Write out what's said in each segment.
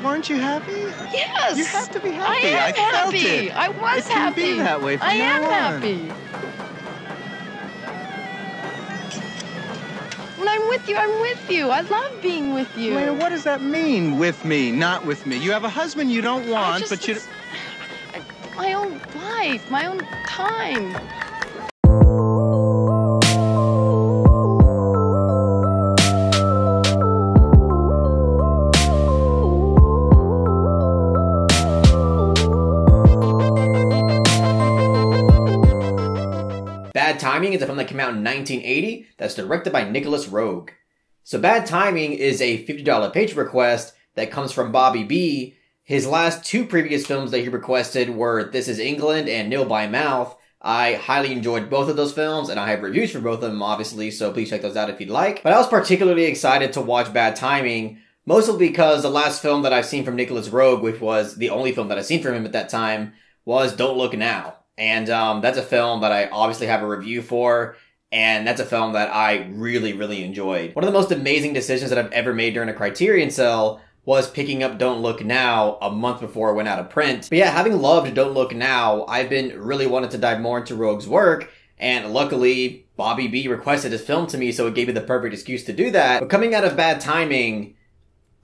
Weren't you happy? Yes! You have to be happy. I am felt happy. it. I was it happy. It can be that way from I now am on. happy. When I'm with you, I'm with you. I love being with you. Elena, what does that mean, with me, not with me? You have a husband you don't want, but you... My own life, my own time. Bad Timing is a film that came out in 1980 that's directed by Nicholas Roeg. So Bad Timing is a $50 Patreon request that comes from Bobby B. His last two previous films that he requested were This Is England and Nil by Mouth. I highly enjoyed both of those films, and I have reviews for both of them, obviously, so please check those out if you'd like. But I was particularly excited to watch Bad Timing, mostly because the last film that I've seen from Nicholas Roeg, which was the only film that I've seen from him at that time, was Don't Look Now. And that's a film that I obviously have a review for, and that's a film that I really, really enjoyed. One of the most amazing decisions that I've ever made during a Criterion sale was picking up Don't Look Now a month before it went out of print. But yeah, having loved Don't Look Now, I've been really wanting to dive more into Roeg's work, and luckily, Bobby B requested his film to me, so it gave me the perfect excuse to do that. But coming out of Bad Timing,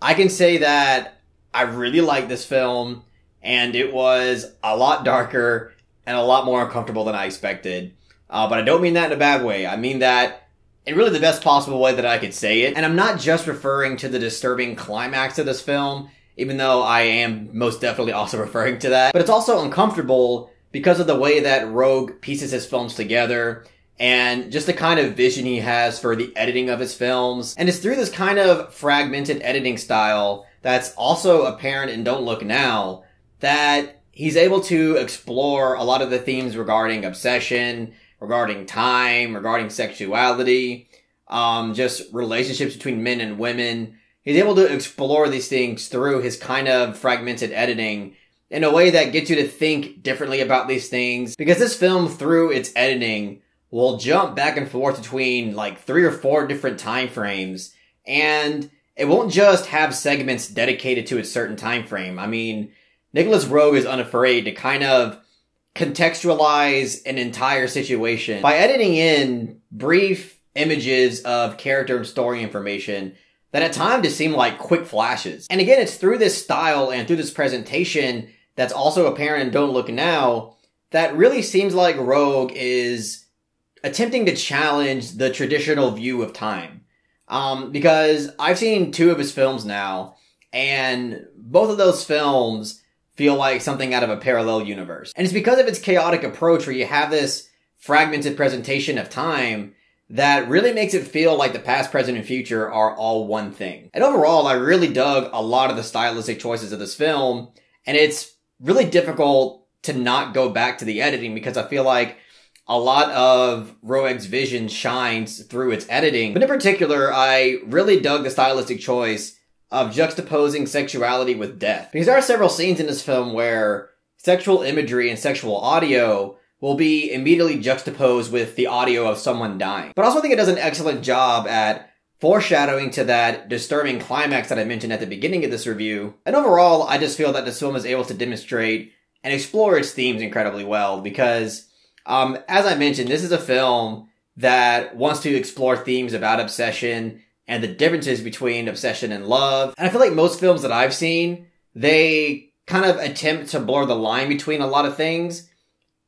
I can say that I really liked this film, and it was a lot darker and a lot more uncomfortable than I expected. But I don't mean that in a bad way. I mean that in really the best possible way that I could say it. And I'm not just referring to the disturbing climax of this film, even though I am most definitely also referring to that. But it's also uncomfortable because of the way that Roeg pieces his films together and just the kind of vision he has for the editing of his films. And it's through this kind of fragmented editing style that's also apparent in Don't Look Now that he's able to explore a lot of the themes regarding obsession, regarding time, regarding sexuality, just relationships between men and women. He's able to explore these things through his kind of fragmented editing in a way that gets you to think differently about these things. Because this film, through its editing, will jump back and forth between like 3 or 4 different time frames, and it won't just have segments dedicated to a certain time frame. I mean, Nicholas Roeg is unafraid to kind of contextualize an entire situation by editing in brief images of character and story information that at times just seem like quick flashes. And again, it's through this style and through this presentation that's also apparent in Don't Look Now that really seems like Roeg is attempting to challenge the traditional view of time. Because I've seen 2 of his films now, and both of those films feel like something out of a parallel universe. And it's because of its chaotic approach where you have this fragmented presentation of time that really makes it feel like the past, present, and future are all one thing. And overall, I really dug a lot of the stylistic choices of this film, and it's really difficult to not go back to the editing because I feel like a lot of Roeg's vision shines through its editing. But in particular, I really dug the stylistic choice of juxtaposing sexuality with death. Because there are several scenes in this film where sexual imagery and sexual audio will be immediately juxtaposed with the audio of someone dying. But I also think it does an excellent job at foreshadowing to that disturbing climax that I mentioned at the beginning of this review. And overall, I just feel that this film is able to demonstrate and explore its themes incredibly well because, as I mentioned, this is a film that wants to explore themes about obsession and the differences between obsession and love. And I feel like most films that I've seen, they kind of attempt to blur the line between a lot of things.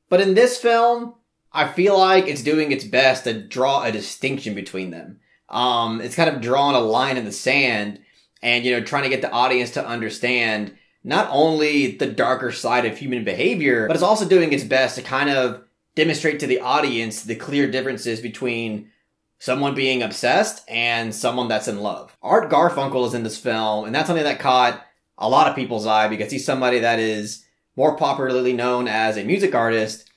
But in this film, I feel like it's doing its best to draw a distinction between them. It's kind of drawing a line in the sand and, trying to get the audience to understand not only the darker side of human behavior, but it's also doing its best to kind of demonstrate to the audience the clear differences between someone being obsessed and someone that's in love. Art Garfunkel is in this film, and that's something that caught a lot of people's eye because he's somebody that is more popularly known as a music artist,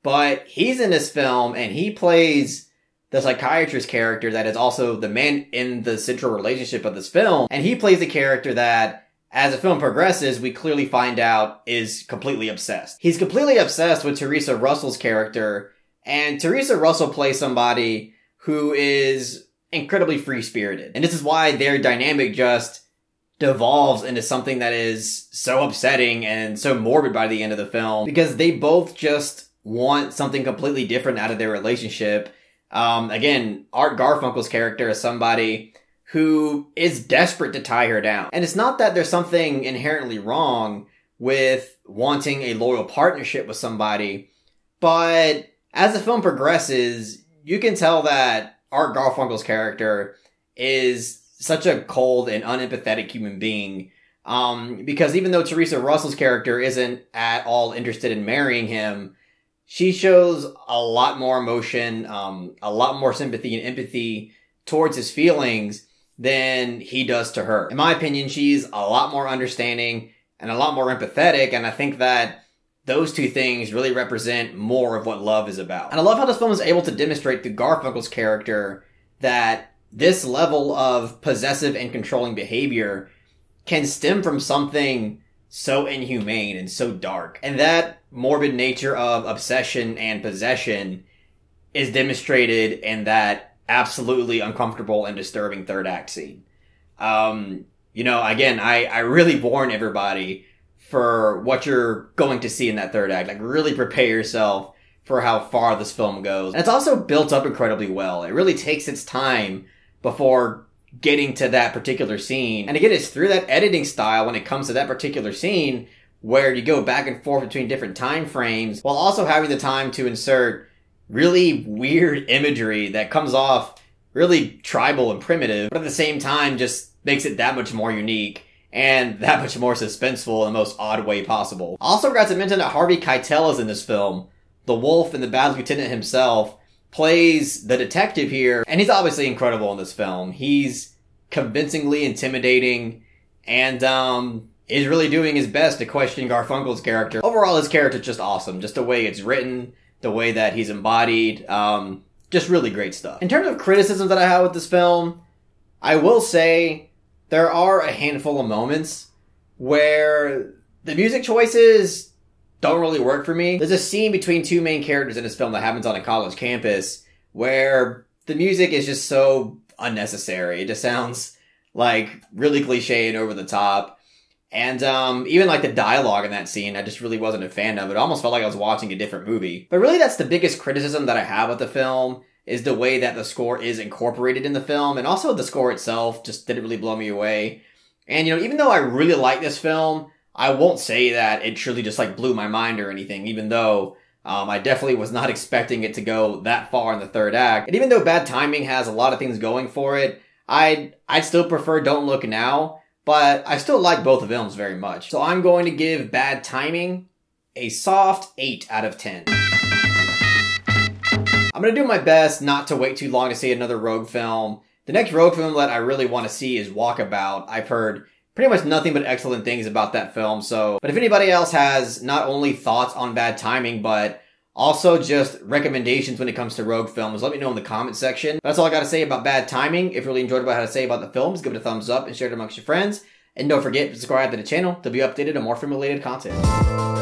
but he's in this film and he plays the psychiatrist character that is also the man in the central relationship of this film, and he plays the character that, as the film progresses, we clearly find out is completely obsessed. He's completely obsessed with Teresa Russell's character, and Teresa Russell plays somebody who is incredibly free-spirited. And this is why their dynamic just devolves into something that is so upsetting and so morbid by the end of the film, because they both just want something completely different out of their relationship. Again, Art Garfunkel's character is somebody who is desperate to tie her down. And it's not that there's something inherently wrong with wanting a loyal partnership with somebody, but as the film progresses, you can tell that Art Garfunkel's character is such a cold and unempathetic human being. Because even though Teresa Russell's character isn't at all interested in marrying him, she shows a lot more emotion, a lot more sympathy and empathy towards his feelings than he does to her. In my opinion, she's a lot more understanding and a lot more empathetic, and I think that those two things really represent more of what love is about. And I love how this film is able to demonstrate through Garfunkel's character that this level of possessive and controlling behavior can stem from something so inhumane and so dark. And that morbid nature of obsession and possession is demonstrated in that absolutely uncomfortable and disturbing third act scene. Again, I really warn everybody for what you're going to see in that third act. Like, really prepare yourself for how far this film goes. And it's also built up incredibly well. It really takes its time before getting to that particular scene. And again, it's through that editing style when it comes to that particular scene where you go back and forth between different time frames while also having the time to insert really weird imagery that comes off really tribal and primitive, but at the same time just makes it that much more unique and that much more suspenseful in the most odd way possible. I also forgot to mention that Harvey Keitel is in this film. The Wolf and the Bad Lieutenant himself plays the detective here, and he's obviously incredible in this film. He's convincingly intimidating and is really doing his best to question Garfunkel's character. Overall, his character is just awesome. Just the way it's written, the way that he's embodied, just really great stuff. In terms of criticisms that I have with this film, I will say there are a handful of moments where the music choices don't really work for me. There's a scene between two main characters in this film that happens on a college campus where the music is just so unnecessary. It just sounds like really cliche and over the top. And even like the dialogue in that scene, I just really wasn't a fan of it. It almost felt like I was watching a different movie. But really that's the biggest criticism that I have with the film, is the way that the score is incorporated in the film. And also the score itself just didn't really blow me away. And even though I really like this film, I won't say that it truly just like blew my mind or anything, even though I definitely was not expecting it to go that far in the third act. And even though Bad Timing has a lot of things going for it, I'd still prefer Don't Look Now, but I still like both of films very much. So I'm going to give Bad Timing a soft 8 out of 10. I'm going to do my best not to wait too long to see another Roeg film. The next Roeg film that I really want to see is Walkabout. I've heard pretty much nothing but excellent things about that film, but if anybody else has not only thoughts on Bad Timing, but also just recommendations when it comes to Roeg films, let me know in the comment section. That's all I got to say about Bad Timing. If you really enjoyed what I had to say about the films, give it a thumbs up and share it amongst your friends. And don't forget to subscribe to the channel to be updated on more film-related content.